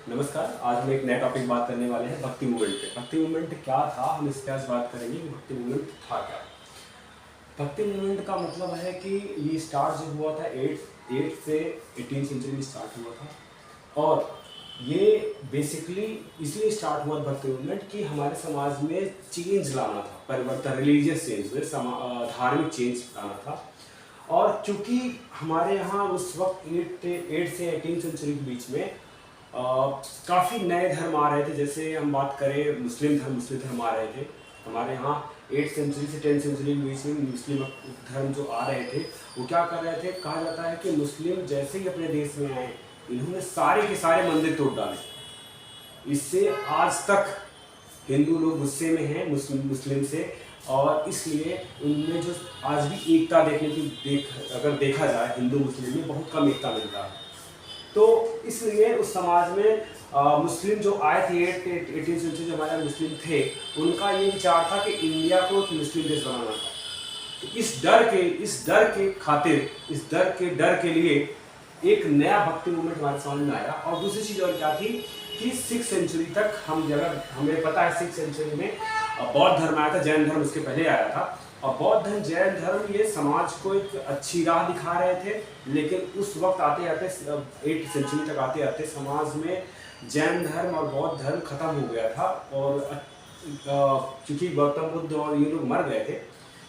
नमस्कार। आज हम एक नया टॉपिक बात करने वाले हैं भक्ति मूवमेंट पे। भक्ति मूवमेंट क्या था, हम इसके आज बात करेंगे कि भक्ति मूवमेंट था क्या। भक्ति मूवमेंट का मतलब है कि ये स्टार्ट जो हुआ था 8 से 18 सेंचुरी में स्टार्ट हुआ था। और ये बेसिकली इसलिए स्टार्ट हुआ भक्ति मूवमेंट कि हमारे समाज में चेंज लाना था, परिवर्तन, रिलीजियस चेंज, धार्मिक चेंज लाना था। और चूंकि हमारे यहाँ उस वक्त 8 से 18 सेंचुरी के बीच में काफ़ी नए धर्म आ रहे थे। जैसे हम बात करें मुस्लिम धर्म आ रहे थे हमारे यहाँ 8 सेंचुरी से 10 सेंचुरी के बीच में। मुस्लिम धर्म जो आ रहे थे वो क्या कर रहे थे, कहा जाता है कि मुस्लिम जैसे ही अपने देश में आए इन्होंने सारे के सारे मंदिर तोड़ डाले। इससे आज तक हिंदू लोग गुस्से में हैं मुस्लिम से, और इसलिए उनमें जो आज भी एकता अगर देखा जाए हिंदू मुस्लिम में बहुत कम एकता मिल रहा है। तो इसलिए उस समाज में मुस्लिम जो आए थे 18 सेंचुरी जो हमारे मुस्लिम थे, उनका ये विचार था कि इंडिया को एक मुस्लिम देश बनाना था। तो इस डर के लिए एक नया भक्ति मूवमेंट हमारे समझ में आया। और दूसरी चीज़ और क्या थी कि 6 सेंचुरी तक हमें पता है 6 सेंचुरी में बौद्ध धर्म आया था, जैन धर्म उसके पहले आया था। और बौद्ध धर्म, जैन धर्म ये समाज को एक अच्छी राह दिखा रहे थे, लेकिन उस वक्त आते आते 8 सेंचुरी तक आते आते समाज में जैन धर्म और बौद्ध धर्म खत्म हो गया था। और क्योंकि गौतम बुद्ध और ये लोग मर गए थे,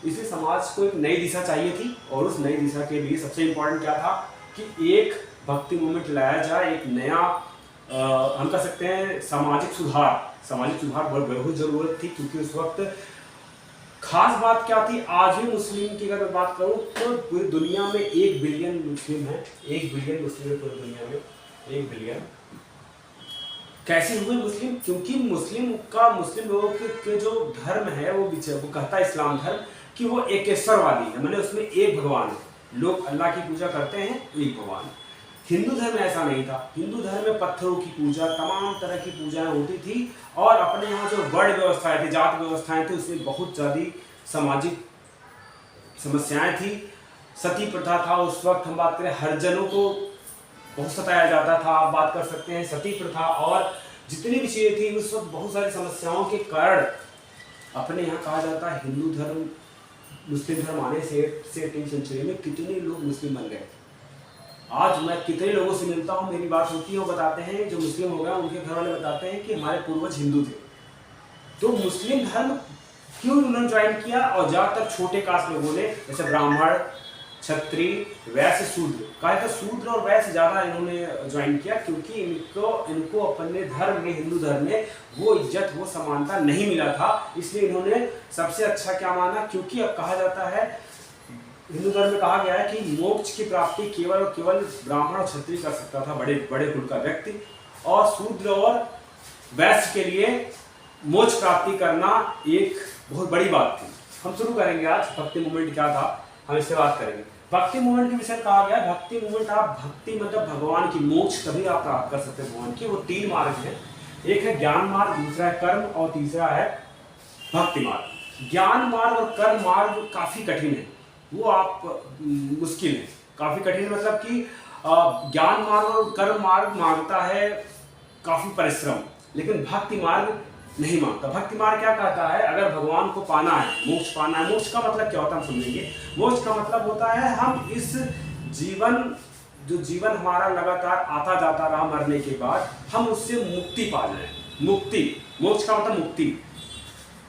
इसलिए समाज को एक नई दिशा चाहिए थी। और उस नई दिशा के लिए सबसे इम्पोर्टेंट क्या था कि एक भक्ति मूवमेंट लाया जाए, एक नया हम कह सकते हैं सामाजिक सुधार बहुत ज़रूरत थी। क्योंकि उस वक्त खास बात क्या थी, आज भी मुस्लिम की अगर मैं बात करूं तो पूरी दुनिया में 1 बिलियन मुस्लिम है। 1 बिलियन मुस्लिम है पूरी दुनिया में, 1 बिलियन। कैसे हुए मुस्लिम? क्योंकि मुस्लिम लोगों के जो धर्म है वो कहता है इस्लाम धर्म कि वो एकेश्वरवादी है, मैंने उसमें एक भगवान है, लोग अल्लाह की पूजा करते हैं, एक भगवान। हिंदू धर्म में ऐसा नहीं था। हिंदू धर्म में पत्थरों की पूजा, तमाम तरह की पूजाएं होती थी। और अपने यहाँ जो वर्ण व्यवस्थाएं थी, जात व्यवस्थाएं थी, उसमें बहुत ज़्यादा सामाजिक समस्याएं थी। सती प्रथा था उस वक्त, हम बात करें हरिजनों को बहुत सताया जाता था, आप बात कर सकते हैं सती प्रथा। और जितनी भी चीज़ें थी उस वक्त बहुत सारी समस्याओं के कारण अपने यहाँ कहा जाता है हिंदू धर्म, मुस्लिम धर्म आने से 8 से 18 सेंचुरी में कितने लोग मुस्लिम बन गए। आज मैं कितने लोगों से मिलता हूँ, मेरी बात होती है, वो बताते हैं जो मुस्लिम हो गए उनके घर वाले बताते हैं कि हमारे पूर्वज हिंदू थे। तो मुस्लिम धर्म क्यों उन्होंने ज्वाइन किया? और ज़्यादातर छोटे कास्ट लोगों ने, जैसे ब्राह्मण, क्षत्रिय, वैश्य, शूद्र, कहा था शूद्र और वैश्य ज़्यादा इन्होंने ज्वाइन किया, क्योंकि इनको अपने धर्म में, हिंदू धर्म में वो इज्जत, वो समानता नहीं मिला था। इसलिए इन्होंने सबसे अच्छा क्या माना, क्योंकि अब कहा जाता है हिंदू धर्म में कहा गया है कि मोक्ष की प्राप्ति केवल और केवल ब्राह्मण और क्षत्रिय कर सकता था, बड़े बड़े कुल का व्यक्ति। और शूद्र और वैश्य के लिए मोक्ष प्राप्ति करना एक बहुत बड़ी बात थी। हम शुरू करेंगे आज भक्ति मूवमेंट क्या था, हम इससे बात करेंगे। भक्ति मूवमेंट के विषय कहा गया, भक्ति मूवमेंट, आप भक्ति मतलब भगवान की, मोक्ष तभी आप प्राप्त कर सकते हैं भगवान की। वो 3 मार्ग हैं, एक है ज्ञान मार्ग, दूसरा है कर्म और तीसरा है भक्ति मार्ग। ज्ञान मार्ग और कर्म मार्ग काफी कठिन है, वो आप मुश्किल है, काफी कठिन, मतलब कि ज्ञान मार्ग और कर्म मार्ग मांगता है काफी परिश्रम, लेकिन भक्ति मार्ग नहीं मांगता। भक्ति मार्ग क्या कहता है, अगर भगवान को पाना है, मोक्ष पाना है। मोक्ष का मतलब क्या होता है हम समझेंगे। मोक्ष का मतलब होता है हम इस जीवन हमारा लगातार आता जाता रहा, मरने के बाद हम उससे मुक्ति पा जाए। मुक्ति, मोक्ष का मतलब मुक्ति।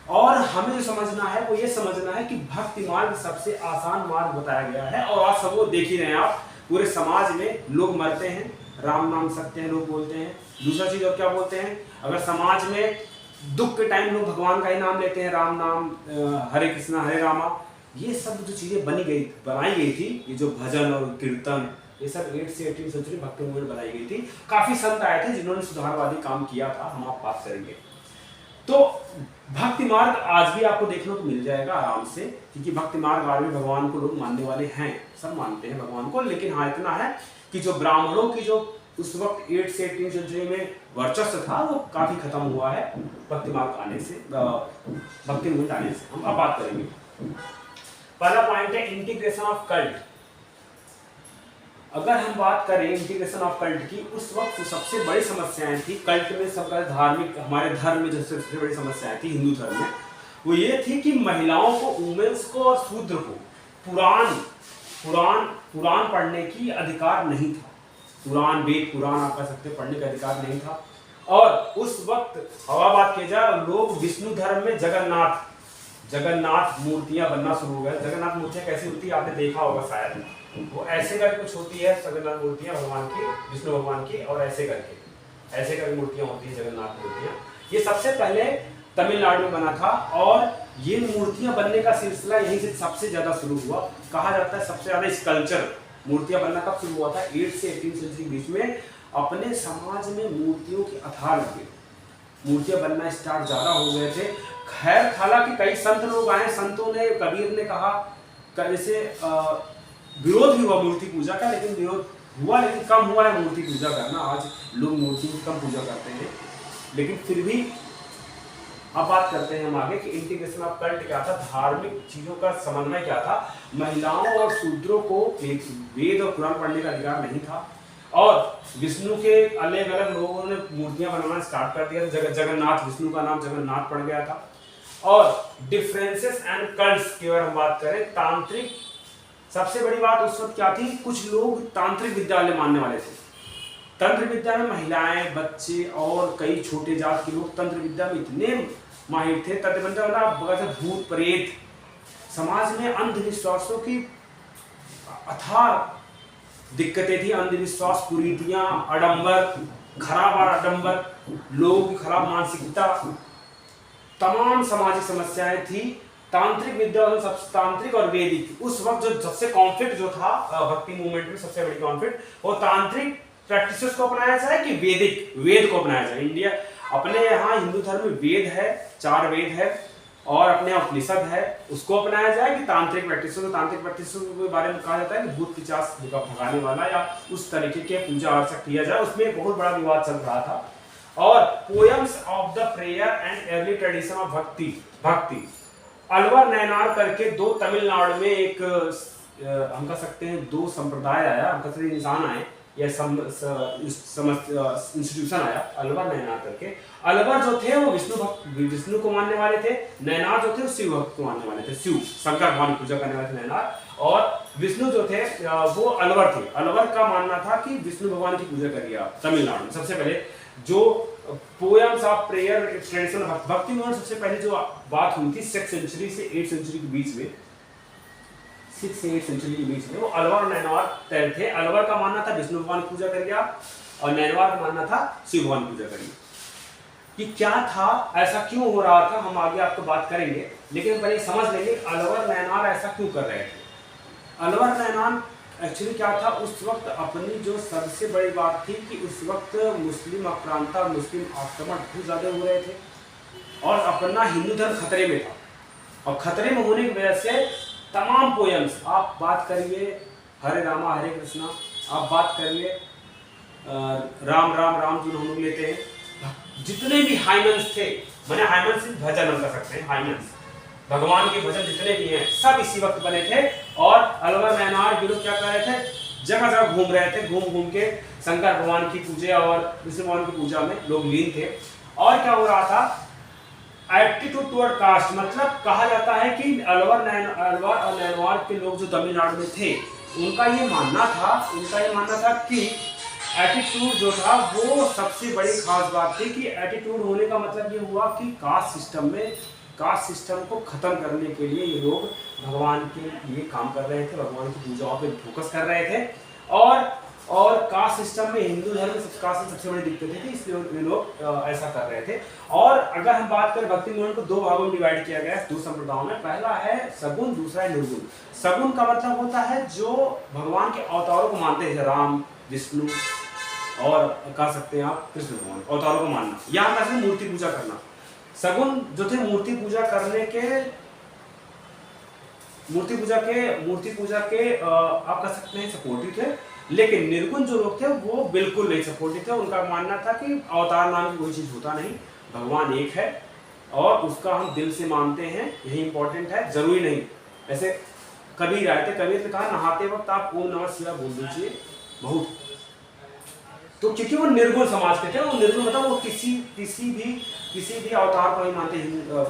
और हमें जो समझना है वो ये समझना है कि भक्ति मार्ग सबसे आसान मार्ग बताया गया है। और आज सब वो देख ही रहे हैं आप, पूरे समाज में लोग मरते हैं, राम नाम सत्य है लोग बोलते हैं। दूसरा चीज और क्या बोलते हैं, अगर समाज में दुख के टाइम लोग भगवान का ही नाम लेते हैं, राम नाम, हरे कृष्णा हरे रामा। ये सब जो चीजें बनाई गई थी, ये जो भजन और कीर्तन, ये सब 8 से 18 सेंचुरी भक्ति मूवमेंट बनाई गई थी। काफी संत आए थे जिन्होंने सुधारवादी काम किया था, हम आप बात करेंगे। तो भक्ति मार्ग आज भी आपको देखने को मिल जाएगा आराम से, क्योंकि भक्ति मार्ग आज भी भगवान को लोग मानने वाले हैं, सब मानते हैं भगवान को। लेकिन हाँ इतना है कि जो ब्राह्मणों की जो उस वक्त 8 से 18 सेंचुरी में वर्चस्व था वो काफी खत्म हुआ है भक्ति मार्ग आने से, भक्ति मूवमेंट आने से। हम अब बात करेंगे। पहला पॉइंट है इंटीग्रेशन ऑफ कल्ट। अगर हम बात करें इंटीग्रेशन ऑफ कल्ट की, उस वक्त सबसे बड़ी समस्याएं थी कल्ट में, सबका धार्मिक, हमारे धर्म में जो सबसे बड़ी समस्याएं थी हिंदू धर्म में, वो ये थी कि महिलाओं को, वुमेन्स को और शूद्र को पुराण पुराण पुराण पढ़ने की अधिकार नहीं था। पुराण, वेद पुराण आप कह सकते पढ़ने का अधिकार नहीं था। और उस वक्त हवा बात की जाए, लोग विष्णु धर्म में जगन्नाथ मूर्तियां बनना शुरू हो गए। जगन्नाथ मूर्तियां कैसी होती है आपने देखा होगा शायद, वो ऐसे करके कुछ होती है जगन्नाथ मूर्तियां भगवान की, विष्णु भगवान की, और ऐसे करके मूर्तियां होती है जगन्नाथ मूर्तियां। ये सबसे पहले तमिलनाडु में बना था और ये मूर्तियां बनने का सिलसिला यहीं से सबसे ज्यादा शुरू हुआ। कहा जाता है सबसे ज्यादा स्कल्पचर मूर्तियां बनना कब शुरू हुआ था, 8 से 18 सेंचुरी के बीच में अपने समाज में मूर्तियों की अथाह लगे, मूर्तियां बनना स्टार्ट ज्यादा हो गए थे। खैर हालांकि कई संत लोग आए, संतों ने, कबीर ने कहा, जैसे विरोध भी हुआ मूर्ति पूजा का, लेकिन विरोध हुआ लेकिन कम हुआ है मूर्ति पूजा करना। आज लोग मूर्ति की कम पूजा करते हैं, लेकिन फिर भी अब बात करते हैं हम आगे कि इंटीग्रेशन ऑफ कल्ट क्या था, धार्मिक चीजों का समन्वय क्या था। महिलाओं और शूद्रों को वेद और पुराण पढ़ने का अधिकार नहीं था, और विष्णु के अलग अलग लोगों ने मूर्तियां बनाना स्टार्ट कर दिया। जगन्नाथ, विष्णु का नाम जगन्नाथ पड़ गया था। और डिफरेंसेस एंड कल्ट्स की अगर हम बात करें, तांत्रिक, सबसे बड़ी बात उस वक्त क्या थी, कुछ लोग तांत्रिक विद्यालय मानने वाले थे। तंत्र विद्या में महिलाएं, बच्चे और कई छोटे जात के लोग तंत्र विद्या में इतने माहिर थे। तंत्र विद्या भूत प्रेत, समाज में अंधविश्वासों की अथाह दिक्कतें थी। अंधविश्वास, कुरीतियां, आडंबर, खराब आडंबर, लोगों की खराब मानसिकता, तमाम सामाजिक समस्याएं थी। तांत्रिक विद्या, तांत्रिक और वैदिक, उस वक्त जो सबसे कॉन्फ्लिक्ट जो था भक्ति मूवमेंट में, सबसे बड़ी कॉन्फ्लिक्ट, वो तांत्रिक प्रैक्टिसेस को अपनाया जाए कि वैदिक, वेद को अपनाया जाए। इंडिया, अपने यहाँ हिंदू धर्म में वेद है, 4 वेद है, और अपने उपनिषद है, उसको अपनाया जाए कि तांत्रिक प्रैक्टिसेस के बारे में कहा जाता है कि भूत पिशाच भगाने वाला या उस तरीके के पूजा अर्चना किया जाए। उसमें बहुत बड़ा विवाद चल रहा था। और poems of the prayer and early tradition of भक्ति, अलवर नयनार करके 2 तमिलनाडु में एक हम कह सकते हैं 2 संप्रदाय आया, हम कह सकते हैं इंसान आए या इंस्टीट्यूशन आया, अलवर नयनार करके। अलवर जो थे वो विष्णु को मानने वाले थे, नयनार जो थे वो शिव भक्त को मानने वाले थे, शिव शंकर भगवान की पूजा करने वाले थे नयनार, और विष्णु जो थे वो अलवर थे। अलवर का मानना था कि विष्णु भगवान की पूजा करिए आप। तमिलनाडु में सबसे पहले जो पोएम्स ऑफ प्रेयर ट्रेडिशन भक्ति में सबसे पहले जो बात हुई थी 6 सेंचुरी से 8 सेंचुरी के बीच में, 6 से 8 सेंचुरी के बीच में, वो अलवर और नैनवार तैर थे। अलवर का मानना था विष्णु भगवान की पूजा करिए आप, और नैनवार का मानना था शिव भगवान की पूजा करिए। कि क्या था, ऐसा क्यों हो रहा था, हम आगे आपको बात करेंगे, लेकिन पहले समझ लेंगे अलवर नैनार ऐसा क्यों कर रहे थे। अलवर नैनार एक्चुअली क्या था, उस वक्त अपनी जो सबसे बड़ी बात थी कि उस वक्त मुस्लिम आक्रांता, मुस्लिम आक्रमण बहुत ज्यादा हो रहे थे, और अपना हिंदू धर्म खतरे में था। और खतरे में होने की वजह से तमाम पोएम्स, आप बात करिए हरे रामा हरे कृष्णा, आप बात करिए राम राम राम जो हम लोग लेते हैं, जितने भी हाइमन्स थे, मैंने हाइमन्स भजन हम कर सकते हैं, हाइमन्स भगवान के भजन जितने भी हैं सब इसी वक्त बने थे। और अलवर नैनार के लोग क्या कर रहे थे, जगह जगह घूम रहे थे, घूम के शंकर भगवान की पूजा और विष्णु भगवान की पूजा में लोग लीन थे। और क्या हो रहा था, एप्टीट्यूड टुवर्ड कास्ट, मतलब कहा जाता है कि अलवर और नैनवार के लोग जो तमिलनाडु में थे, उनका ये मानना था कि एटीट्यूड जो था वो सबसे बड़ी खास बात थी। कि एटीट्यूड होने का मतलब ये हुआ कि कास्ट सिस्टम को खत्म करने के लिए ये लोग भगवान के लिए काम कर रहे थे, भगवान की पूजाओं पे फोकस कर रहे थे। और कास्ट सिस्टम में, हिंदू धर्म में सबसे बड़ी दिक्कतें थी, इसलिए ये लोग ऐसा कर रहे थे। और अगर हम बात करें भक्ति मूवमेंट को 2 भागों में डिवाइड किया गया है, 2 संप्रदायों में। पहला है सगुन, दूसरा है निर्गुण। सगुन का मतलब होता है जो भगवान के अवतारों को मानते हैं, राम, विष्णु और कह सकते हैं आप कृष्ण भगवान अवतारों को मानना, या मूर्ति पूजा करना। सगुन जो थे मूर्ति पूजा के आप कह सकते हैं सपोर्टिव थे, लेकिन निर्गुण जो लोग थे वो बिल्कुल नहीं सपोर्टिव थे। उनका मानना था कि अवतार नाम की कोई चीज होता नहीं, भगवान एक है और उसका हम दिल से मानते हैं, यही इंपॉर्टेंट है, जरूरी नहीं। ऐसे कबीर आए थे, कबीर ने कहा नहाते वक्त आप ओम नमः शिवाय बोल दीजिए, बहुत। तो क्योंकि वो निर्गुण समाज के थे, वो निर्गुण मतलब वो किसी भी अवतार को नहीं मानते,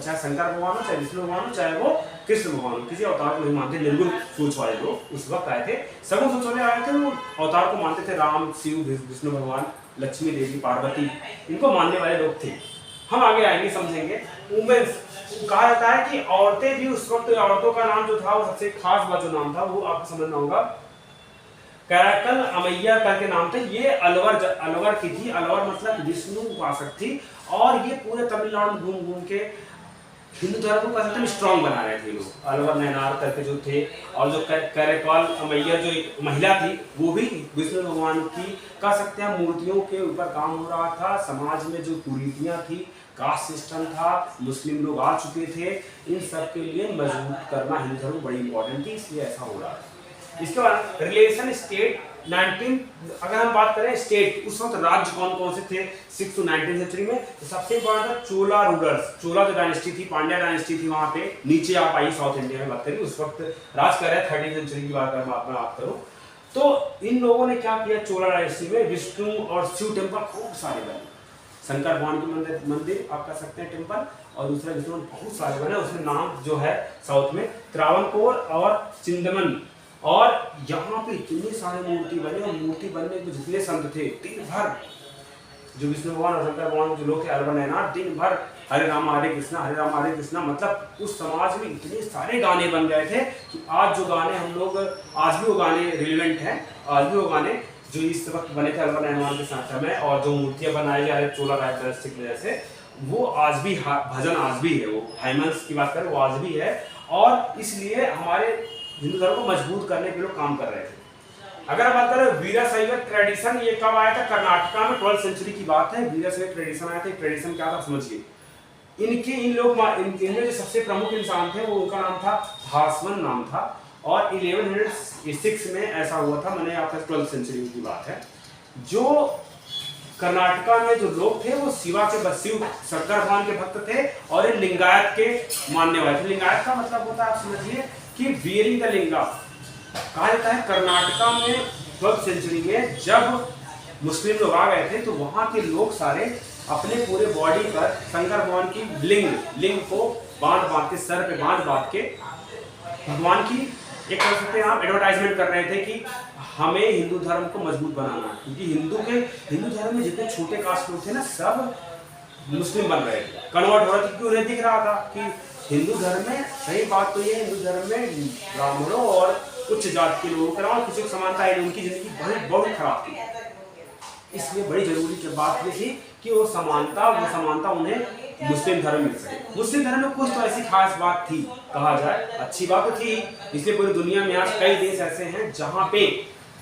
चाहे शंकर भगवान हो, चाहे विष्णु भगवान हो, चाहे वो कृष्ण भगवान हो, किसी अवतार को नहीं मानते। निर्गुण सोच वाले लोग उस वक्त आए थे, सगुण सोच वाले आए थे, वो अवतार को मानते थे, राम, शिव, विष्णु भगवान, लक्ष्मी देवी, पार्वती, इनको मानने वाले लोग थे। हम आगे आएंगे समझेंगे। वुमेन्स कहा जाता है कि औरतें भी उस वक्त, औरतों का नाम जो था वो सबसे खास बात जो नाम था वो आपको समझना होगा, कैराकल अमैया करके नाम थे। ये अलवर की थी। अलवर मतलब विष्णु उपासक थी, और ये पूरे तमिलनाडु घूम घूम के हिंदू धर्म को एकदम स्ट्रांग बना रहे थे लोग। अलवर नैनार करके जो थे, और जो कैराकल अमैया जो एक महिला थी, वो भी विष्णु भगवान की कह सकते हैं मूर्तियों के ऊपर काम हो रहा था। समाज में जो कुरीतियां थी, कास्ट सिस्टम था, मुस्लिम लोग आ चुके थे, इन सब के लिए मजबूत करना हिंदू धर्म बड़ी इंपॉर्टेंट थी, इसलिए ऐसा हो रहा है। इसके बाद रिलेशन स्टेट 19, अगर हम बात करें स्टेट, उस वक्त राज्य कौन कौन से थे 6 to 19 सेंचुरी में, तो सबसे इंपॉर्टेंट था चोला रूलर्स। चोला जो डायनेस्टी थी, पांड्या डायनेस्टी थी, वहां पे नीचे आप आई साउथ इंडिया में बात करें, उस वक्त राज कर रहे 13वीं सेंचुरी की बात मैं बात करूं तो इन लोगों ने क्या किया, चोला डायनेस्टी में विष्णु और शिव टेम्पल खूब सारे बने। शंकर भगवान के मंदिर आप कह सकते हैं टेम्पल, और दूसरा विष्णु बहुत सारे बने। उसमें नाम जो है साउथ में त्रावणकोर और चिंदमन, और यहाँ पे इतने सारे मूर्ति बने, और मूर्ति बनने के जितने संत थे, दिन भर जो विष्णु भगवान और शंकर भगवान जो लोग थे अलवर नैनार, दिन भर हरे राम हरे कृष्णा, हरे राम हरे कृष्णा, मतलब उस समाज में इतने सारे गाने बन गए थे कि आज जो गाने हम लोग, आज भी वो गाने रिलेवेंट हैं, आज भी वो गाने जो इस वक्त बने थे अलवर नैनार के समय, और जो मूर्तियां बनाई जा रही चोला डायनेस्टी की वजह से, वो आज भी भजन आज भी है, वो हाइमन्स की बात करें वो आज भी है। और इसलिए हमारे हिंदू धर्म को मजबूत करने के लिए काम कर रहे थे। अगर बात करें वीरशैव ट्रेडिशन, ये कब आया था, कर्नाटका में 12वीं सेंचुरी की बात है, वीरशैव ट्रेडिशन आया था। ट्रेडिशन क्या था समझिए, इनमें जो सबसे प्रमुख इंसान थे वो, उनका नाम था भास्वन नाम था, और 1106 में ऐसा हुआ था, मैंने आपका 12वीं सेंचुरी की बात है। जो कर्नाटका में जो लोग थे वो शिव शंकर भगवान के भक्त थे, और ये लिंगायत के मानने वाले थे। लिंगायत का मतलब होता है आप समझिए कि वीरिंग द लिंगा। कहा जाता है कर्नाटका में 12वीं सेंचुरी में जब मुस्लिम लोग आ गए थे, तो वहां के लोग सारे अपने पूरे बॉडी पर शंकर भगवान की लिंग को बांध के, सर पे बांध के भगवान की एक कह सकते हैं आप एडवर्टाइजमेंट कर रहे थे कि हमें हिंदू धर्म को मजबूत बनाना है। क्योंकि हिंदू धर्म में जितने छोटे कास्ट लोग थे ना, सब मुस्लिम बन रहे थे, कन्वर्ट हो रहे थे, क्योंकि उन्हें दिख रहा था कि हिंदू धर्म में, सही बात तो ये हिंदू धर्म में ब्राह्मणों और उच्च जाति के लोगों के किसी को समानता है, उनकी जिंदगी बहुत खराब थी। इसलिए बड़ी जरूरी बात ये थी कि वो समानता उन्हें मुस्लिम धर्म मिल सके। मुस्लिम धर्म में कुछ तो ऐसी खास बात थी, कहा जाए अच्छी बात तो थी, इसलिए पूरी दुनिया में आज कई देश ऐसे हैं जहाँ पे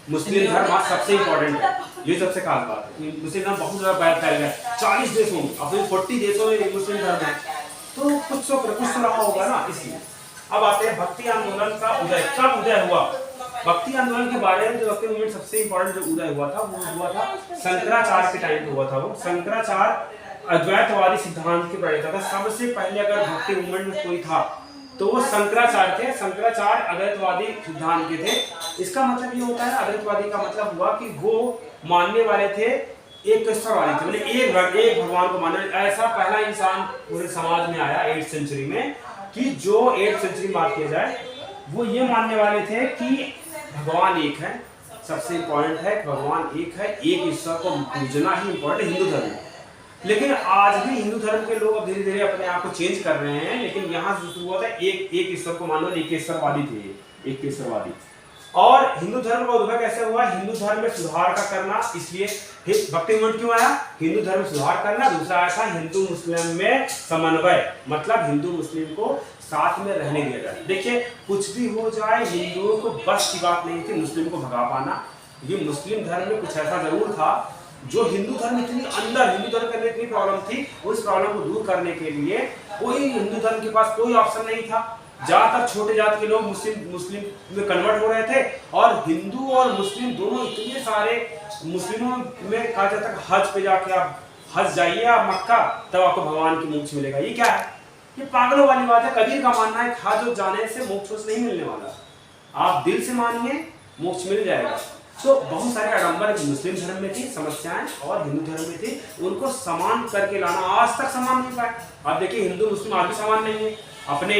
मुस्लिम धर्म आज सबसे इंपॉर्टेंट है। ये सबसे खास बात है, मुस्लिम धर्म बहुत ज्यादा फैल गया, 40 देशों में, अपने 40 देशों में मुस्लिम धर्म है, तो कुछ तो रहा होगा ना। इसलिए अब आते हैं भक्ति आंदोलन का उदय। कब उदय हुआ? भक्ति आंदोलन के बारे में जो भक्ति मूवमेंट सबसे इंपॉर्टेंट जो उदय हुआ था, वो हुआ था शंकराचार्य के टाइम पे हुआ था। वो शंकराचार्य अद्वैतवादी सिद्धांत के प्रणेता था। सबसे पहले अगर भक्ति मूवमेंट में कोई था तो वो शंकराचार्य थे। शंकराचार्य अद्वैतवादी सिद्धांत के थे। इसका मतलब ये होता है, अद्वैतवादी का मतलब हुआ कि वो मानने वाले थे एक ईश्वरवादी थे, मतलब एक भगवान को मानने। ऐसा पहला इंसान पूरे समाज में आया 8वीं सेंचुरी में, कि जो 8वीं सेंचुरी में बात किया जाए, वो ये मानने वाले थे कि भगवान एक है। सबसे इंपॉर्टेंट है भगवान एक है, एक ईश्वर को पूजना ही इंपॉर्टेंट हिंदू धर्म में। लेकिन आज भी हिंदू धर्म के लोग अब धीरे धीरे अपने आप को चेंज कर रहे हैं, लेकिन यहाँ से शुरू हुआ था एक ईश्वर को मानना, एक ईश्वरवादी थे, एक ईश्वरवादी। और हिंदू धर्म का उद्भव कैसे हुआ? हिंदू धर्म में सुधार का करना, इसलिए भक्ति मूवमेंट क्यों आया? हिंदू धर्म में सुधार करना। दूसरा आया था हिंदू मुस्लिम में समन्वय, मतलब हिंदू मुस्लिम को साथ में रहने दिया जाए। देखिए कुछ भी हो जाए, हिंदुओं को बस की बात नहीं थी मुस्लिम को भगा पाना। ये मुस्लिम धर्म में कुछ ऐसा जरूर था जो हिंदू धर्म इतनी अंदर, हिंदू धर्म के अंदर इतनी प्रॉब्लम थी, उस प्रॉब्लम को दूर करने के लिए कोई हिंदू धर्म के पास कोई ऑप्शन नहीं था। ज्यादातर छोटे जात के लोग मुस्लिम में कन्वर्ट हो रहे थे, और हिंदू और मुस्लिम दोनों इतने सारे, मुस्लिमों में कहा जाता है हज पे जाके आप हज जाइए आप मक्का, तब आपको भगवान की मोक्ष मिलेगा। ये क्या है? ये पागलों वाली बात है। कबीर का मानना है हज जाने से मोक्ष नहीं मिलने वाला। आप दिल से मानिए मोक्ष मिल जाएगा, तो बहुत सारे आडंबर मुस्लिम धर्म में थी, समस्याएं और हिंदू धर्म में थी, उनको समान करके लाना आज तक समान नहीं पाए। आप देखिए हिंदू मुस्लिम आज भी समान नहीं है, अपने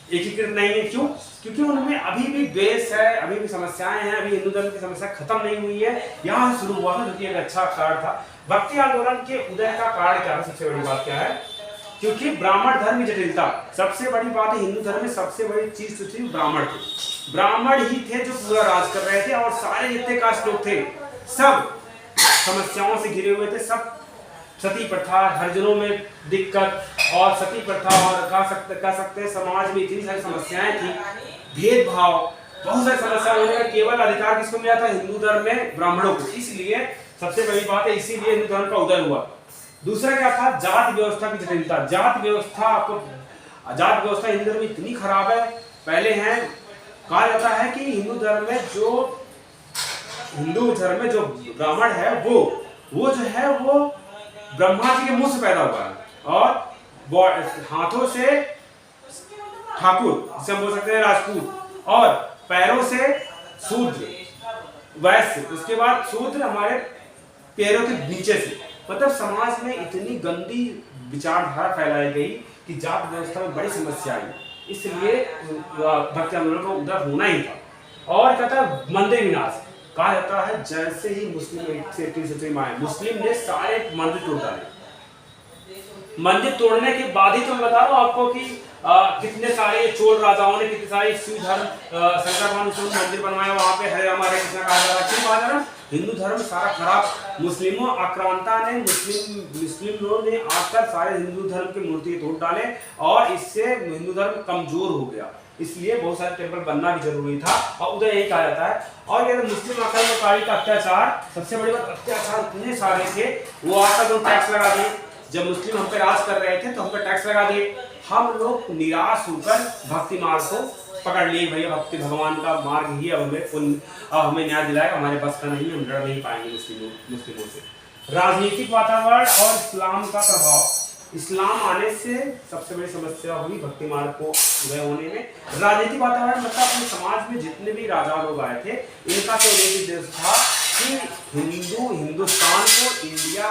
एकीकृत नहीं है। क्यों? क्योंकि उनमें अभी भी द्वेष है, अभी भी समस्याएं हैं, अभी हिंदू धर्म की समस्या खत्म नहीं हुई है। यहाँ शुरू हुआ था, जो कि एक अच्छा कारण था। भक्ति आंदोलन के उदय का कारण क्या है? सबसे बड़ी बात क्या है? क्योंकि ब्राह्मण धर्म की जटिलता सबसे बड़ी बात है। हिंदू धर्म में सबसे बड़ी चीज जो थी ब्राह्मण थे। ब्राह्मण ही थे जो पूरा राज कर रहे थे, और सारे जितने कास्ट लोग थे सब समस्याओं से घिरे हुए थे। सब सती प्रथा, हरिजनों में दिक्कत और सती प्रथा, और कह सकते हैं समाज में इतनी सारी समस्याएं थी, भेदभाव, बहुत सारी समस्याएं होने का केवल अधिकार किसको मिला था? हिंदू धर्म में ब्राह्मणों को। इसलिए सबसे बड़ी बात है, इसीलिए हिंदू धर्म का उदय हुआ। दूसरा क्या था? जाति व्यवस्था की जटिलता। जाति व्यवस्था हिंदू धर्म में इतनी खराब है। पहले है कहा जाता है कि हिंदू धर्म में जो ब्राह्मण है वो जो है वो ब्रह्मा जी के मुंह से पैदा हुआ है, और हाथों से ठाकुर, जिसे हम बोल सकते हैं राजपूत, और पैरों से शूद्र वैश्य, उसके बाद शूद्र हमारे पैरों के नीचे से। मतलब समाज में इतनी गंदी विचारधारा फैलाई गई कि जात व्यवस्था में बड़ी समस्या आई। इसलिए भक्ति आंदोलन का उदय होना ही था। और कहता है मंदिर विनाश। कहा जाता है जैसे ही मुस्लिम ने सारे मंदिर तोड़ डाले। मंदिर तोड़ने के बाद ही तो मैं बता रहा हूँ आपको कि कितने सारे चोल राजाओं ने कितने सारे शिव धर्म शंकर भगवान ने मंदिर बनवाया, वहां पे हरे राम हरे कृष्ण कहा जा रहा है। क्यों कहा जा रहा है? हिंदू धर्म सारा खराब। मुस्लिमों आक्रांता ने मुस्लिम लोगों ने आकर सारे हिंदू धर्म की मूर्ति तोड़ डाले, और इससे हिंदू धर्म कमजोर हो गया। इसलिए बहुत सारे टेम्पल बनना भी जरूरी था, और उदय यही कहा जाता है। और ये मुस्लिम आक्रमणकारी का अत्याचार, सबसे बड़ी बात अत्याचार इतने सारे थे, वो आकर जो टैक्स लगा दिए। जब मुस्लिम हम पे राज कर रहे थे तो हम पे टैक्स लगा दिए। हम लोग निराश होकर भक्ति मार्ग को पकड़ लिए, भैया भक्ति भगवान का मार्ग ही अब हमें न्याय दिलाएगा, हमारे बस का नहीं, हम लड़ नहीं पाएंगे मुस्लिमों से। राजनीतिक वातावरण और इस्लाम का प्रभाव। इस्लाम आने से सबसे बड़ी समस्या हुई भक्ति मार्ग को उदय होने में। राजनीतिक वातावरण मतलब अपने समाज में जितने भी राजा लोग आए थे, इनका तो एक ही देश था कि हिंदुस्तान को, इंडिया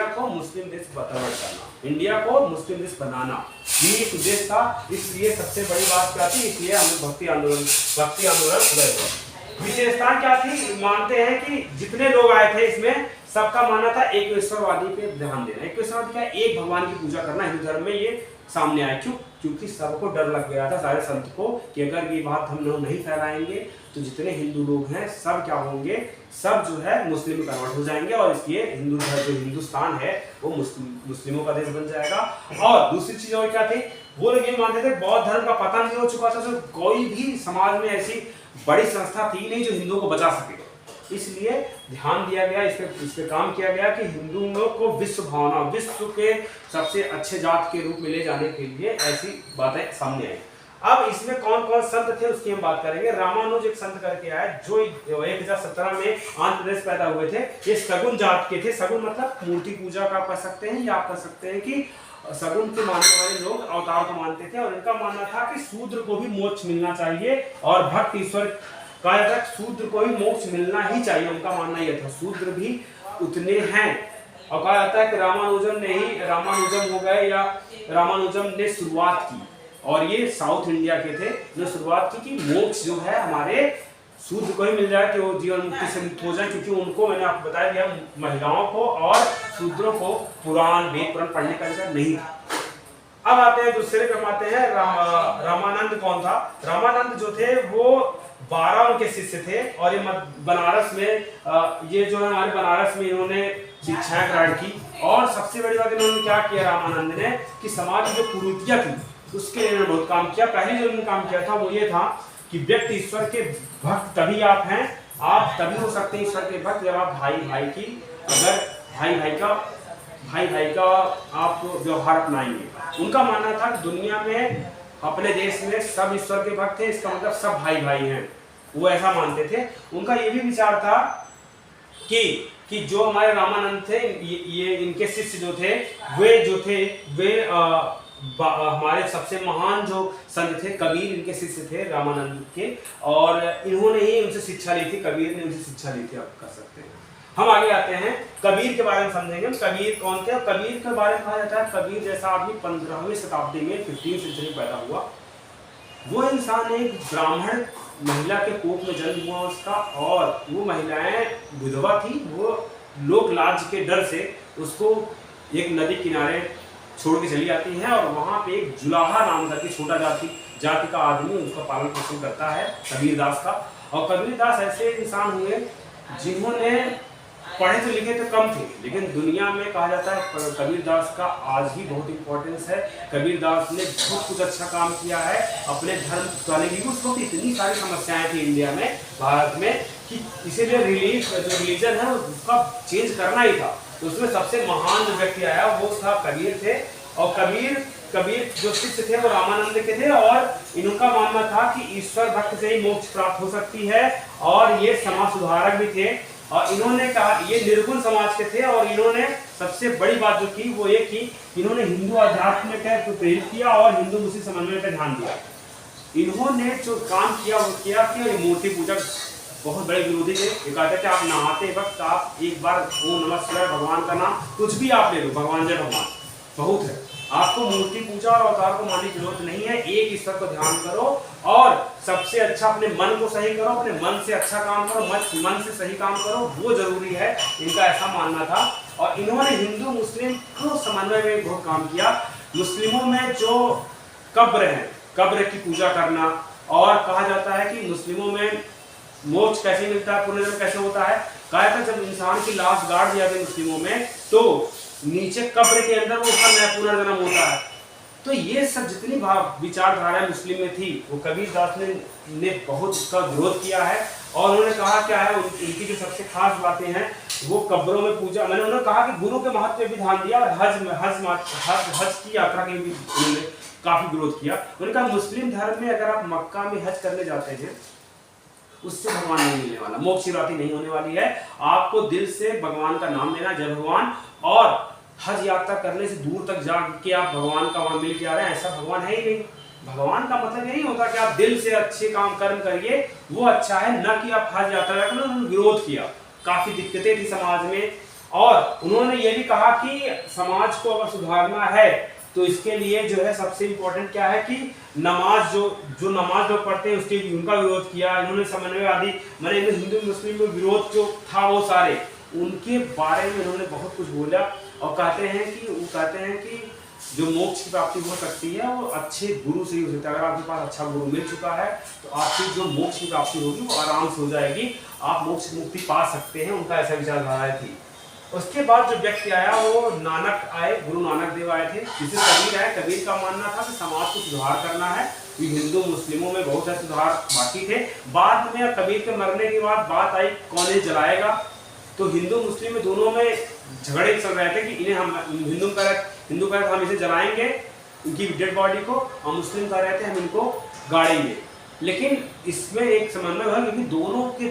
को मुस्लिम देश बतौर करना, इंडिया को मुस्लिम देश बनाना, ये एक उद्देश्य था। इसलिए सबसे बड़ी बात क्या थी? इसलिए हमें भक्ति आंदोलन उदय हुआ। विशेषता क्या थी? मानते हैं कि जितने लोग आए थे इसमें सबका मानना था एक ईश्वरवादी पे ध्यान देना। एक ईश्वरवादी क्या? एक भगवान की पूजा करना। हिंदू धर्म में ये सामने आया। क्यों? क्योंकि सबको डर लग गया था, सारे संत को, कि अगर ये बात हम लोग नहीं फैलाएंगे तो जितने हिंदू लोग हैं सब क्या होंगे? सब जो है मुस्लिम कन्वर्ट हो जाएंगे, और इसलिए हिंदू धर्म जो हिंदुस्तान है वो मुस्लिमों का देश बन जाएगा। और दूसरी चीज और क्या थी? वो लोग ये मानते थे बौद्ध धर्म का पतन भी हो चुका था, तो कोई भी समाज में ऐसी बड़ी संस्था थी नहीं जो हिंदुओं को बचा सके। इसलिए ध्यान दिया गया, इस पे काम किया गया कि हिंदुओं को विश्व भावना, विश्व के सबसे अच्छे जात के रूप में ले जाने के लिए ऐसी बातें सामने आई। अब इसमें कौन कौन संत थे उसकी हम बात करेंगे। रामानुज एक संत करके आए जो 1017 में आंध्र प्रदेश पैदा हुए थे। ये सगुन जात के थे। सगुन मतलब मूर्ति पूजा का कर सकते हैं, या आप कर सकते हैं कि सगुन के मानने वाले लोग अवतार को मानते थे, और इनका मानना था कि शूद्र को भी मोक्ष मिलना चाहिए, और भक्त ईश्वर कहा जाता है शूद्र को भी मोक्ष मिलना ही चाहिए। उनका मानना यह था, शूद्र भी उतने हैं। और कहा जाता है कि रामानुजम हो गए, या रामानुजम ने शुरुआत की, और ये साउथ इंडिया के थे जो शुरुआत की कि मोक्ष जो है हमारे शूद्र को ही मिल जाए, कि वो जीवन मुक्ति से मुक्त हो जाए। क्योंकि उनको, मैंने आपको बताया गया, महिलाओं को और शूद्रों को पुराण वेद पुराण पढ़ने का अधिकार नहीं था। अब आते हैं दूसरे क्रम आते हैं रामानंद कौन था? रामानंद जो थे वो 12 उनके शिष्य थे, और ये बनारस में ये जो है हमारे बनारस में इन्होंने शिक्षाएं ग्रहण की। और सबसे बड़ी बात इन्होंने क्या किया रामानंद ने, कि समाज की जो कुरीतियां थी उसके लिए इन्होंने बहुत काम किया। पहले जो इन्होंने काम किया था वो ये था कि व्यक्ति ईश्वर के भक्त तभी आप हैं, आप तभी हो सकते हैं ईश्वर के भक्त जब आप भाई भाई का आप व्यवहार अपनाएंगे। उनका मानना था कि दुनिया में, अपने देश में सब ईश्वर के भक्त हैं, इसका मतलब सब भाई हैं। वो ऐसा मानते थे। उनका ये भी विचार था कि जो हमारे रामानंद थे, ये इनके शिष्य जो थे वे हमारे सबसे महान जो संत थे कबीर, इनके शिष्य थे रामानंद के, और इन्होंने ही उनसे शिक्षा ली थी, कबीर ने उनसे शिक्षा ली थी, आप कर सकते हैं। हम आगे आते हैं, कबीर के बारे में समझेंगे। कबीर कौन थे? कबीर के बारे में कहा जाता है कबीर जैसा आदमी 15वीं शताब्दी में 15th सेंचुरी पैदा हुआ। वो इंसान एक ब्राह्मण महिला के कोख में जन्म हुआ उसका, और वो महिलाएं विधवा थी। वो लोक लाज के डर से उसको एक नदी किनारे छोड़ के चली जाती है, और वहाँ पे एक जुलाहा नाम का कि छोटा जाति का आदमी उसका पालन पोषण करता है, कबीरदास का। और कबीरदास ऐसे इंसान हुए जिन्होंने पढ़े तो लिखे तो कम थे, लेकिन दुनिया में कहा जाता है कबीरदास का आज भी बहुत इंपॉर्टेंस है। कबीरदास ने बहुत कुछ अच्छा काम किया है अपने धर्म चलाने की। उस वक्त इतनी सारी समस्याएं थी इंडिया में, भारत में, कि इसीलिए रिलीजन है उसका चेंज करना ही था। तो उसमें सबसे महान जो व्यक्ति आया वो था कबीर थे। और कबीर जो शिष्य थे वो रामानंद के थे, और इनका मानना था कि ईश्वर भक्त से ही मोक्ष प्राप्त हो सकती है, और ये समाज सुधारक भी थे। और इन्होंने कहा, ये निर्गुण समाज के थे, और इन्होंने सबसे बड़ी बात जो की वो ये की, इन्होंने हिंदू अध्यात्म को प्रेरित किया और हिंदू मुस्लिम समन्वय पर ध्यान दिया। इन्होंने जो काम किया वो किया कि मूर्ति पूजक बहुत बड़े विरोधी थे। ये कहते थे आप नहाते वक्त आप एक बार ओम नमः शिवाय भगवान का नाम कुछ भी आप ले लो, भगवान जय भगवान बहुत है, आपको मूर्ति पूजा और अवतार को मानने की जरूरत नहीं है। एक ईश्वर को ध्यान करो, और सबसे अच्छा अपने मन को सही करो, अपने मन से अच्छा काम करो, मन से सही काम करो, वो जरूरी है। इनका ऐसा मानना था। और इन्होंने हिंदू मुस्लिम को समन्वय में बहुत काम किया। मुस्लिमों में जो कब्र है, कब्र की पूजा करना, और कहा जाता है कि मुस्लिमों में मोक्ष कैसे मिलता है, पुनर्जन्म कैसे होता है। कहा था जब इंसान की लाश गाड़ दिया गया मुस्लिमों में, तो नीचे कब्र के अंदर वो पुनर्जन्म होता है। तो ये सब जितनी विचारधारा मुस्लिम में थी, वो कबीरदास ने बहुत उसका विरोध किया है। और उन्होंने कहा क्या है, उनकी जो सबसे खास बातें हैं वो कब्रों में पूजा, मैंने उन्होंने कहा कि गुरु के महत्व पे भी ध्यान दिया, और हज की यात्रा के भी उन्होंने काफी विरोध किया। उन्होंने कहा मुस्लिम धर्म में अगर आप मक्का में हज करने जाते हैं, उससे भगवान नहीं मिलने वाला, मोक्ष की प्राप्ति नहीं होने वाली है। आपको दिल से भगवान का नाम लेना, जय भगवान, और हज यात्रा करने से दूर तक जाके आप भगवान का वहां मिल के आ रहे हैं, ऐसा भगवान है ही नहीं। भगवान का मतलब यही होता कि आप दिल से अच्छे काम कर्म करिए, वो अच्छा है, न कि आप हज यात्रा करें। उन्होंने विरोध किया, काफी दिक्कतें थी समाज में। और उन्होंने ये भी कहा कि समाज को अगर सुधारना है तो इसके लिए जो है सबसे इंपॉर्टेंट क्या है कि नमाज, जो नमाज लोग पढ़ते हैं उसके उनका विरोध किया। इन्होंने समन्वयवादी, मैंने हिंदू मुस्लिम में विरोध जो था वो सारे उनके बारे में इन्होंने बहुत कुछ बोला। और कहते हैं कि जो मोक्ष की प्राप्ति हो सकती है वो अच्छे गुरु से ही हो सकता है। अगर आपके पास अच्छा गुरु मिल चुका है तो आपकी जो मोक्ष की प्राप्ति होगी वो आराम से हो जाएगी, आप मोक्ष मुक्ति पा सकते हैं। उनका ऐसा विचारधारा थी। उसके बाद जो व्यक्ति आया वो नानक आए, गुरु नानक देव आए थे, जिसे कबीर आए। कबीर का मानना था कि समाज को सुधार करना है। हिंदू मुस्लिमों में बहुत सारे सुधार बाकी थे। बाद में कबीर के मरने के बाद बात आई कौन जलाएगा, तो हिंदू मुस्लिम में दोनों में झगड़े चल रहे थे कि इन्हें हम हिंदू कह रहे थे हम इसे जलाएंगे इनकी डेड बॉडी को, और मुस्लिम कह रहे थे हम इनको गाड़ेंगे। लेकिन इसमें एक समन्वय हुआ क्योंकि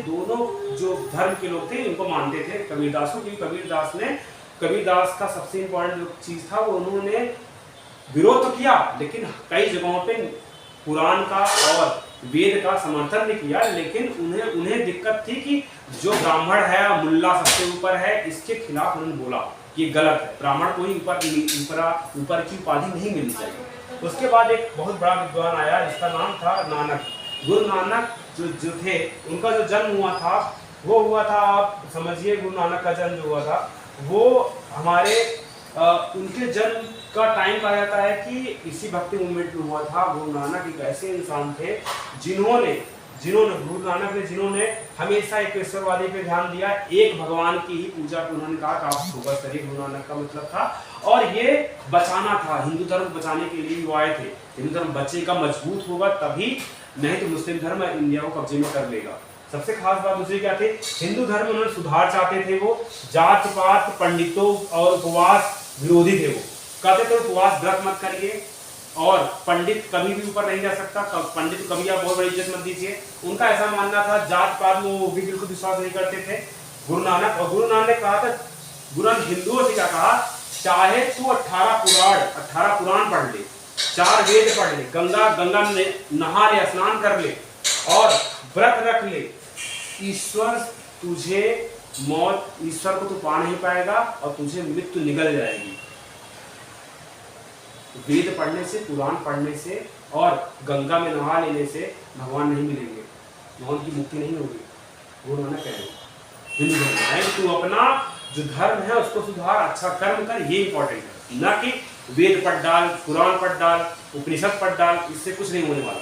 दोनों जो धर्म के लोग थे इनको मानते थे कबीरदास को। क्योंकि कबीरदास का सबसे इंपॉर्टेंट जो चीज था वो उन्होंने विरोध तो किया, लेकिन कई जगहों पे कुरान का और वेद का समर्थन भी किया। लेकिन उन्हें दिक्कत थी कि जो ब्राह्मण है, मुल्ला सबसे ऊपर है, इसके खिलाफ उन्होंने बोला ये गलत है, ब्राह्मण को ही ऊपर की उपाधि नहीं मिलनी चाहिए। उसके बाद एक बहुत बड़ा विद्वान आया जिसका नाम था नानक। गुरु नानक जो थे उनका जो जन्म हुआ था वो हुआ था, आप समझिए गुरु नानक का जन्म जो हुआ था वो हमारे उनके जन्म का टाइम कहा जाता है कि इसी भक्ति मूवमेंट में हुआ था। गुरु नानक एक ऐसे इंसान थे जिन्होंने जिन्होंने हमेशा एक ईश्वरवादी पे ध्यान दिया, एक भगवान की ही पूजा पे उन्होंने कहा कि आप फोकस करिए। गुरु नानक का मतलब था, और ये बचाना था, हिंदू धर्म बचाने के लिए वो आए थे। हिंदू धर्म बचेगा, मजबूत होगा तभी, नहीं तो मुस्लिम धर्म इंडिया को कब्जे में कर लेगा। सबसे खास बात दूसरी क्या थी, हिंदू धर्म उन्होंने सुधार चाहते थे। वो जात पात, पंडितों और उपवास विरोधी थे। वो कहते थे उपवास व्रत मत करिए, और पंडित कभी भी ऊपर नहीं जा सकता, पंडित को कभी आप बहुत बड़ी इज्जत मत दीजिए। उनका ऐसा मानना था। जात पात में वो भी बिल्कुल विश्वास नहीं करते थे गुरु नानक। और गुरु नानक ने कहा था, गुरु नानक हिंदुओं से क्या कहा, चाहे तू 18 पुराण पढ़ ले, 4 वेद पढ़ ले, गंगा में नहा ले, स्नान कर ले और व्रत रख ले, ईश्वर तुझे ईश्वर को तू पा नहीं पाएगा और तुझे मृत्यु निगल जाएगी। वेद पढ़ने से, पुराण पढ़ने से और गंगा में नहा लेने से भगवान नहीं मिलेंगे, भगवान की मुक्ति नहीं होगी। वो उन्होंने कहे हिंदू धर्म है तू अपना जो धर्म है उसको सुधार, अच्छा कर्म कर, ये इंपॉर्टेंट है, ना कि वेद पढ़ डाल, पुराण पढ़ डाल, उपनिषद पढ़ डाल, इससे कुछ नहीं होने वाला।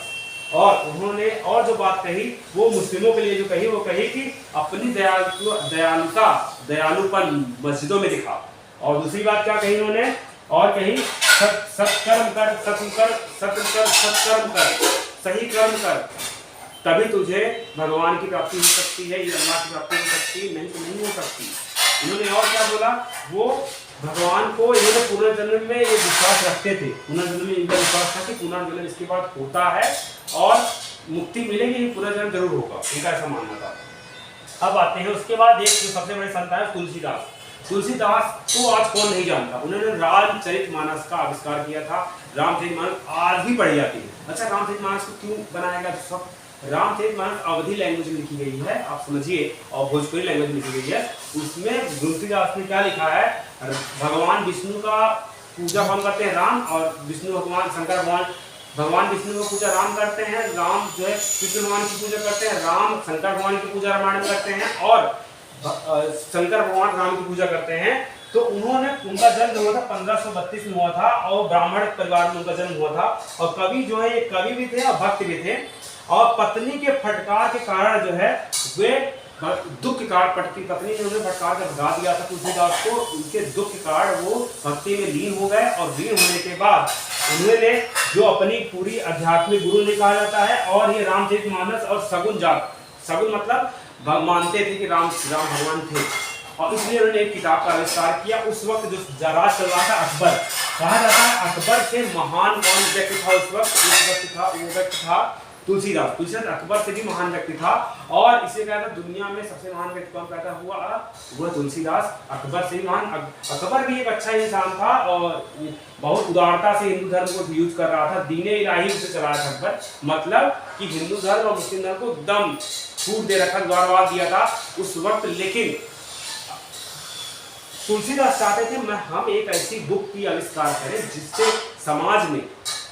और उन्होंने और जो बात कही वो मुस्लिमों के लिए जो कही वो कही कि अपनी दयालुता, दयालुपन मस्जिदों में दिखा। और दूसरी बात क्या कही उन्होंने, और कही सत्कर्म कर, सत्कर्म कर, सही कर्म कर, तभी तुझे भगवान की प्राप्ति हो सकती है, ये अल्लाह की प्राप्ति हो सकती है, नहीं तो नहीं हो सकती। इन्होंने और क्या बोला, वो भगवान को इन्होंने पुनर्जन्म में ये विश्वास रखते थे, पुनर्जन्म में इनका विश्वास था कि पुनर्जन्म इसके बाद होता है और मुक्ति मिलेगी, पुनर्जन्म जरूर होगा, इनका ऐसा मानना था। अब आते हैं उसके बाद एक जो सबसे बड़े संत है तुलसीदास। तुलसीदास को आज कौन नहीं जानता, उन्होंने रामचरितमानस का आविष्कार किया था। रामचरितमानस आज भी पढ़ी जाती है। अच्छा, रामचरितमानस को क्यों बनाया गया? सब रामचरितमानस अवधी लैंग्वेज में लिखी गई है, आप समझिए, और भोजपुरी लैंग्वेज में लिखी गई है। उसमें तुलसीदास ने क्या लिखा है, भगवान विष्णु का पूजा हम करते हैं राम, और विष्णु भगवान शंकर भगवान विष्णु का पूजा राम करते हैं, राम जो है कृष्ण भगवान की पूजा करते हैं, राम शंकर भगवान की पूजा रामायण में करते हैं, और शंकर भगवान राम की पूजा करते हैं। तो उनका जन्म हुआ था 1532 में हुआ था, और ब्राह्मण परिवार में उनका जन्म हुआ था। और कवि जो है, ये कवि भी थे और भक्त भी थे। और पत्नी के फटकार के कारण जो है वे दुख के कारण, पत्नी ने उन्हें फटकार कर भगा दिया था तुलसीदास को, उनके दुख के कारण वो भक्ति में लीन हो गए। और लीन होने के बाद उन्होंने जो अपनी पूरी आध्यात्मिक गुरु ने कहा जाता है, और ये रामचरितमानस और सगुन जात, सगुन मतलब मानते थे कि राम भगवान थे, और इसलिए उन्होंने एक किताब का आविष्कार किया। उस वक्त जो राज चल रहा था अकबर, कहा जाता है अकबर से महान कौन व्यक्ति था उस वक्त था, वो व्यक्ति था तुलसीदास अकबर से भी महान व्यक्ति था। और इसे कहा था दुनिया में सबसे महान व्यक्ति कौन पैदा हुआ, वो तुलसीदास, अकबर से भी महान। अकबर भी एक अच्छा इंसान था और बहुत उदारता से हिंदू धर्म को यूज कर रहा था, दीने इलाही से चला रहा था अकबर, मतलब कि हिंदू धर्म और मुस्लिम धर्म को एकदम छूट दे रखा, द्वारवाद दिया था उस वक्त। लेकिन तुलसीदास चाहते थे हम एक ऐसी बुक की आविष्कार करें जिससे समाज में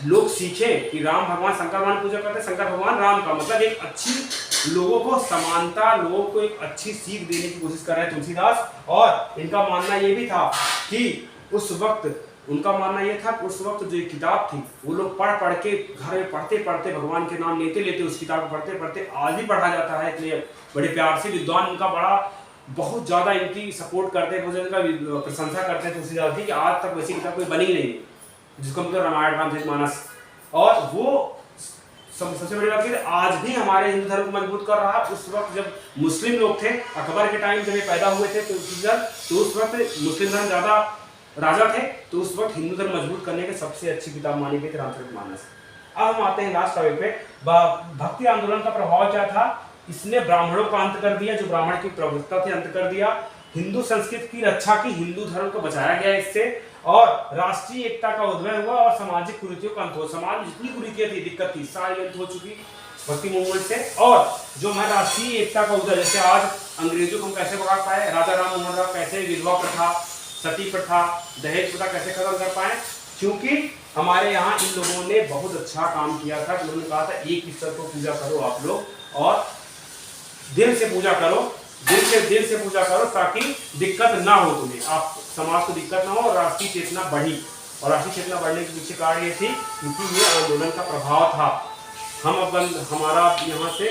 लोग सीखे कि राम भगवान शंकर भगवान पूजा करते हैं, शंकर भगवान राम का, मतलब एक अच्छी लोगों को समानता, लोगों को एक अच्छी सीख देने की कोशिश कर रहे हैं तुलसीदास। और इनका मानना ये भी था कि उस वक्त उनका मानना यह था कि उस वक्त जो किताब थी वो लोग पढ़ के घर में पढ़ते भगवान के नाम लेते उस किताब को पढ़ते आज भी पढ़ा जाता है, इसलिए बड़े प्यार से विद्वान उनका बहुत ज़्यादा इनकी सपोर्ट करते हैं, उनका प्रशंसा करते हैं तुलसीदास जी की। आज तक वैसी किताब कोई बनी नहीं जिसको मतलब रामायण रामचरितमानस। और वो सबसे बड़ी बात है आज भी हमारे हिंदू धर्म को मजबूत कर रहा है। उस वक्त जब मुस्लिम लोग थे, अकबर के टाइम जब ये पैदा हुए थे तो उस वक्त मुस्लिम धर्म ज़्यादा राजा थे, तो उस वक्त हिंदू धर्म मजबूत करने के सबसे अच्छी किताब मानी गई थी रामचरितमानस। अब हम आते हैं लास्ट टॉपिक पे, भक्ति आंदोलन का प्रभाव क्या था। इसने ब्राह्मणों का अंत कर दिया, जो ब्राह्मण की प्रभुत्ता थी अंत कर दिया। हिंदू संस्कृति की रक्षा की, हिंदू धर्म को बचाया गया इससे, और राष्ट्रीय एकता का उदय हुआ और सामाजिक कुरीतियों का अंत हो। समाज में जितनी कुरीतियां थी, दिक्कत थी, सारी अंत हो चुकी भक्ति मूवमेंट से। और जो हमारी राष्ट्रीय एकता का उदय, जैसे आज अंग्रेजों को हम कैसे भगा पाए, राजा राम मोहन राय कैसे विधवा प्रथा, सती प्रथा, दहेज प्रथा कैसे खत्म कर पाए, क्योंकि हमारे यहाँ इन लोगों ने बहुत अच्छा काम किया था। उन्होंने कहा था एक ईश्वर को पूजा करो आप लोग, और दिल से पूजा करो, दिल से पूजा करो, ताकि दिक्कत ना हो तुम्हें, आप समाज को दिक्कत ना हो, और राष्ट्रीय चेतना बढ़ी। और राष्ट्रीय चेतना बढ़ने के पीछे कारण ये थी क्योंकि ये आंदोलन का प्रभाव था। हम अब हमारा यहाँ से